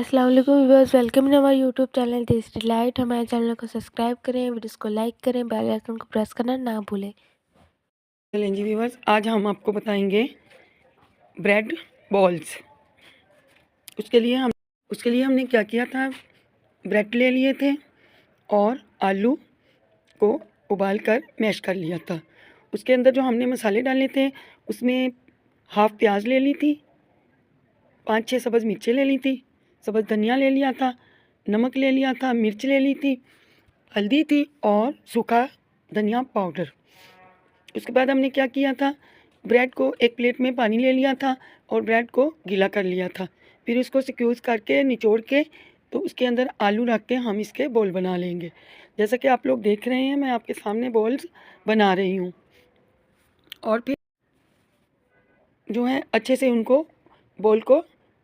अस्सलाम वालेकुम viewers, welcome in हमारे यूट्यूब चैनल टेस्टी डिलाइट। हमारे चैनल को सब्सक्राइब करें, वीडियोस को लाइक करें, बेल आइकन को प्रेस करना ना भूलें। चलें जी व्यूअर्स, आज हम आपको बताएंगे ब्रेड बॉल्स। उसके लिए हमने क्या किया था, ब्रेड ले लिए थे और आलू को उबाल कर मैश कर लिया था। उसके अंदर जो हमने मसाले डाले थे उसमें हाफ़ प्याज ले ली थी, 5-6 सब्ज़ मिर्चें ले ली थी, सब्ज़ धनिया ले लिया था, नमक ले लिया था, मिर्च ले ली थी, हल्दी थी और सूखा धनिया पाउडर। उसके बाद हमने क्या किया था, ब्रेड को एक प्लेट में पानी ले लिया था और ब्रेड को गीला कर लिया था। फिर उसको स्क्यूज़ करके निचोड़ के तो उसके अंदर आलू रख के हम इसके बॉल बना लेंगे। जैसा कि आप लोग देख रहे हैं, मैं आपके सामने बॉल्स बना रही हूँ और फिर जो है अच्छे से उनको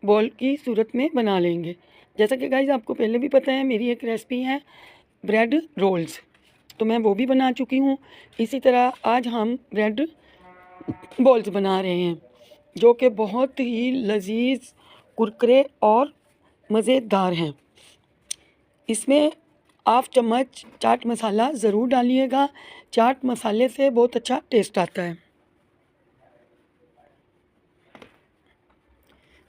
बॉल की सूरत में बना लेंगे। जैसा कि गाइस आपको पहले भी पता है, मेरी एक रेसिपी है ब्रेड रोल्स, तो मैं वो भी बना चुकी हूँ। इसी तरह आज हम ब्रेड बॉल्स बना रहे हैं जो कि बहुत ही लजीज, कुरकुरे और मज़ेदार हैं। इसमें हाफ चम्मच चाट मसाला ज़रूर डालिएगा, चाट मसाले से बहुत अच्छा टेस्ट आता है।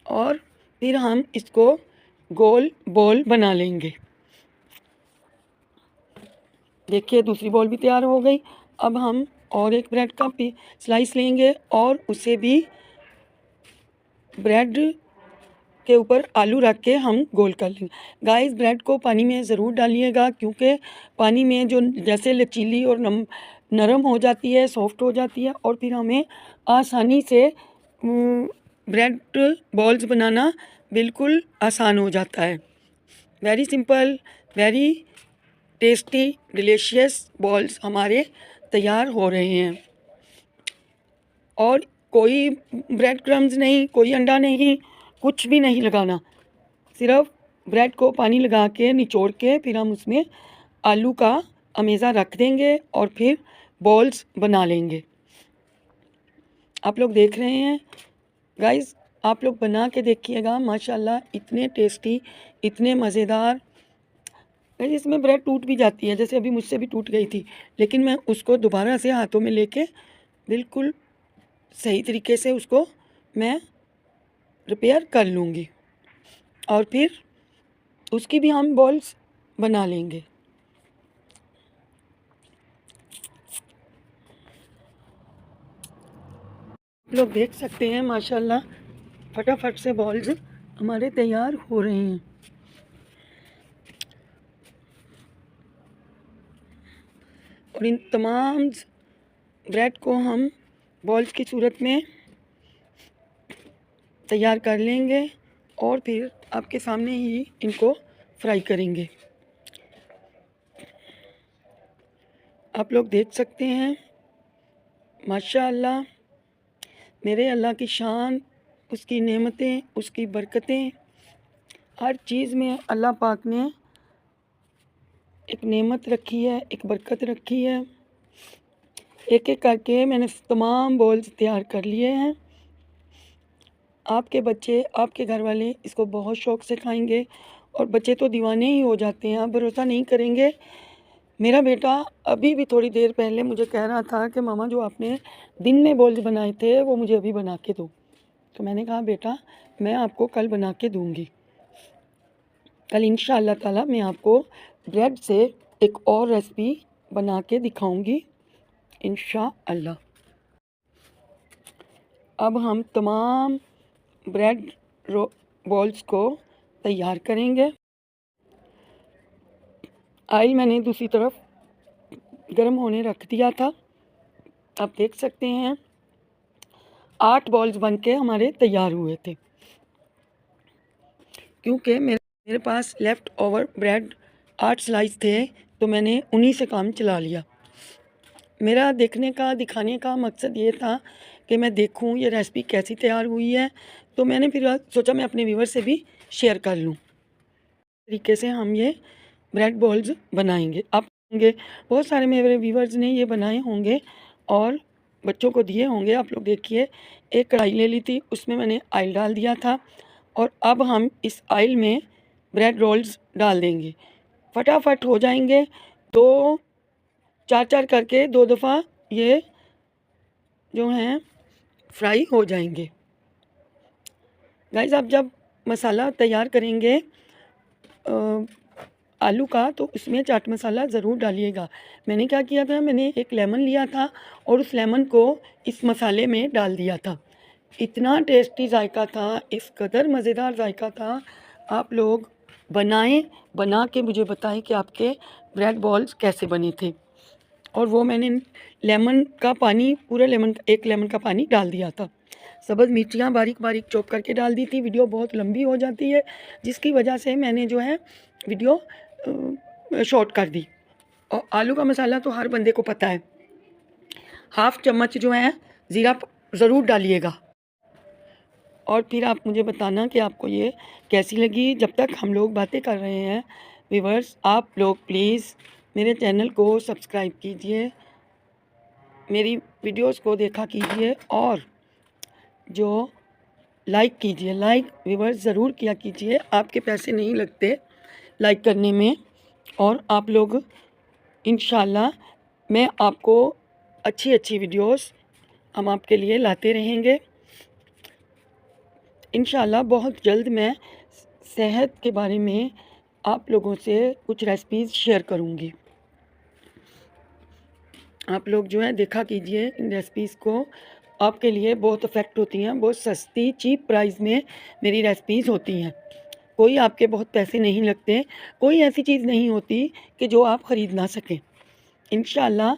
और फिर हम इसको गोल बॉल बना लेंगे। देखिए दूसरी बॉल भी तैयार हो गई। अब हम और एक ब्रेड का स्लाइस लेंगे और उसे भी ब्रेड के ऊपर आलू रख के हम गोल कर लेंगे। गाइस ब्रेड को पानी में ज़रूर डालिएगा, क्योंकि पानी में जो जैसे लचीली और नरम हो जाती है, सॉफ्ट हो जाती है और फिर हमें आसानी से ब्रेड बॉल्स बनाना बिल्कुल आसान हो जाता है। Very simple, very tasty, delicious balls हमारे तैयार हो रहे हैं। और कोई ब्रेड क्रम्स नहीं, कोई अंडा नहीं, कुछ भी नहीं लगाना। सिर्फ ब्रेड को पानी लगा के निचोड़ के फिर हम उसमें आलू का अमेज़ा रख देंगे और फिर बॉल्स बना लेंगे। आप लोग देख रहे हैं गाइस, आप लोग बना के देखिएगा, माशाल्लाह इतने टेस्टी, इतने मज़ेदार। इसमें ब्रेड टूट भी जाती है, जैसे अभी मुझसे भी टूट गई थी, लेकिन मैं उसको दोबारा से हाथों में लेके बिल्कुल सही तरीके से उसको मैं रिपेयर कर लूँगी और फिर उसकी भी हम बॉल्स बना लेंगे। लोग देख सकते हैं माशाल्लाह फटाफट से बॉल्स हमारे तैयार हो रहे हैं। और इन तमाम ब्रेड को हम बॉल्स की सूरत में तैयार कर लेंगे और फिर आपके सामने ही इनको फ्राई करेंगे। आप लोग देख सकते हैं माशाअल्लाह, मेरे अल्लाह की शान, उसकी नेमतें, उसकी बरकतें, हर चीज़ में अल्लाह पाक ने एक नेमत रखी है, एक बरकत रखी है। एक एक करके मैंने तमाम बॉल्स तैयार कर लिए हैं। आपके बच्चे, आपके घर वाले इसको बहुत शौक़ से खाएंगे और बच्चे तो दीवाने ही हो जाते हैं, आप भरोसा नहीं करेंगे। मेरा बेटा अभी भी थोड़ी देर पहले मुझे कह रहा था कि मामा जो आपने दिन में बॉल्स बनाए थे वो मुझे अभी बना के दो। तो मैंने कहा बेटा मैं आपको कल बना के दूँगी। कल इंशाअल्लाह ताला मैं आपको ब्रेड से एक और रेसिपी बना के दिखाऊँगी इंशाअल्लाह। अब हम तमाम ब्रेड बॉल्स को तैयार करेंगे। ऑयल मैंने दूसरी तरफ गर्म होने रख दिया था। आप देख सकते हैं 8 बॉल्स बनके हमारे तैयार हुए थे, क्योंकि मेरे पास लेफ़्ट ओवर ब्रेड 8 स्लाइस थे, तो मैंने उन्हीं से काम चला लिया। मेरा दिखाने का मकसद ये था कि मैं देखूं ये रेसिपी कैसी तैयार हुई है, तो मैंने फिर सोचा मैं अपने व्यूवर से भी शेयर कर लूं। तरीके से हम ये ब्रेड बॉल्स बनाएंगे। आप होंगे बहुत सारे मेरे व्यूवर्स ने ये बनाए होंगे और बच्चों को दिए होंगे। आप लोग देखिए, एक कढ़ाई ले ली थी, उसमें मैंने ऑयल डाल दिया था और अब हम इस ऑयल में ब्रेड रोल्स डाल देंगे, फटाफट हो जाएंगे। 2-4 करके 2 दफ़ा ये जो हैं फ्राई हो जाएंगे। गाइस, आप जब मसाला तैयार करेंगे आलू का, तो उसमें चाट मसाला ज़रूर डालिएगा। मैंने क्या किया था, मैंने एक लेमन लिया था और उस लेमन को इस मसाले में डाल दिया था। इतना टेस्टी जायका था, इस कदर मज़ेदार जायका था। आप लोग बनाएं, बना के मुझे बताएं कि आपके ब्रेड बॉल्स कैसे बने थे। और वो मैंने लेमन का पानी, पूरा लेमन, एक लेमन का पानी डाल दिया था। सब्ज़ मिर्चियाँ बारीक बारीक चॉप करके डाल दी थी। वीडियो बहुत लंबी हो जाती है, जिसकी वजह से मैंने जो है वीडियो शॉर्ट कर दी। और आलू का मसाला तो हर बंदे को पता है। 1/2 चम्मच जो है ज़ीरा ज़रूर डालिएगा। और फिर आप मुझे बताना कि आपको ये कैसी लगी। जब तक हम लोग बातें कर रहे हैं व्यूअर्स, आप लोग प्लीज़ मेरे चैनल को सब्सक्राइब कीजिए, मेरी वीडियोस को देखा कीजिए और जो लाइक कीजिए। लाइक व्यूअर्स ज़रूर किया कीजिए, आपके पैसे नहीं लगते लाइक करने में। और आप लोग इंशाल्लाह, मैं आपको अच्छी अच्छी वीडियोस हम आपके लिए लाते रहेंगे। इंशाल्लाह बहुत जल्द मैं सेहत के बारे में आप लोगों से कुछ रेसिपीज़ शेयर करूंगी। आप लोग जो है देखा कीजिए इन रेसिपीज़ को, आपके लिए बहुत इफ़ेक्ट होती हैं। बहुत सस्ती चीप प्राइस में मेरी रेसिपीज़ होती हैं। कोई आपके बहुत पैसे नहीं लगते, कोई ऐसी चीज़ नहीं होती कि जो आप ख़रीद ना सकें। इंशाल्लाह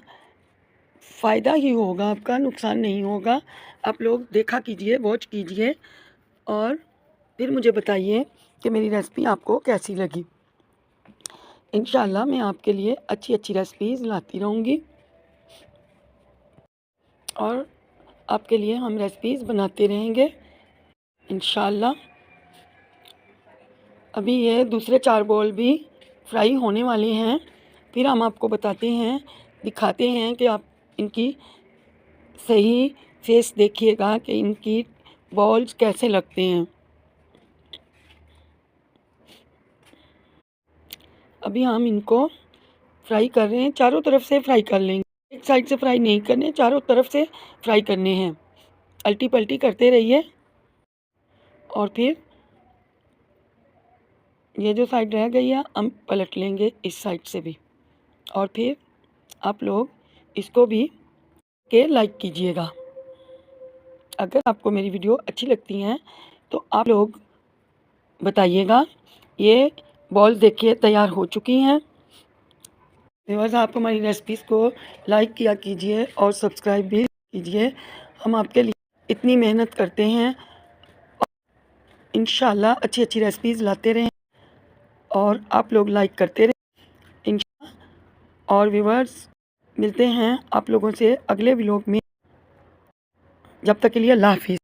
फ़ायदा ही होगा आपका, नुकसान नहीं होगा। आप लोग देखा कीजिए, वॉच कीजिए और फिर मुझे बताइए कि मेरी रेसिपी आपको कैसी लगी। इंशाल्लाह मैं आपके लिए अच्छी अच्छी रेसिपीज़ लाती रहूँगी और आपके लिए हम रेसिपीज़ बनाते रहेंगे इंशाल्लाह। अभी ये दूसरे 4 बॉल भी फ्राई होने वाले हैं, फिर हम आपको बताते हैं, दिखाते हैं कि आप इनकी सही फेस देखिएगा कि इनकी बॉल्स कैसे लगते हैं। अभी हम इनको फ्राई कर रहे हैं, चारों तरफ से फ्राई कर लेंगे। एक साइड से फ्राई नहीं करने, चारों तरफ से फ्राई करने हैं। अल्टी पल्टी करते रहिए और फिर ये जो साइड रह गई है हम पलट लेंगे इस साइड से भी। और फिर आप लोग इसको भी के लाइक कीजिएगा। अगर आपको मेरी वीडियो अच्छी लगती हैं तो आप लोग बताइएगा। ये बॉल्स देखिए तैयार हो चुकी हैं। व्यूअर्स, आप हमारी रेसिपीज़ को लाइक किया कीजिए और सब्सक्राइब भी कीजिए। हम आपके लिए इतनी मेहनत करते हैं। इंशाल्लाह अच्छी अच्छी रेसिपीज़ लाते रहें और आप लोग लाइक करते रहें इंशाल्लाह। और व्यूअर्स, मिलते हैं आप लोगों से अगले व्लॉग में। जब तक के लिए अल्लाह हाफ़िज़।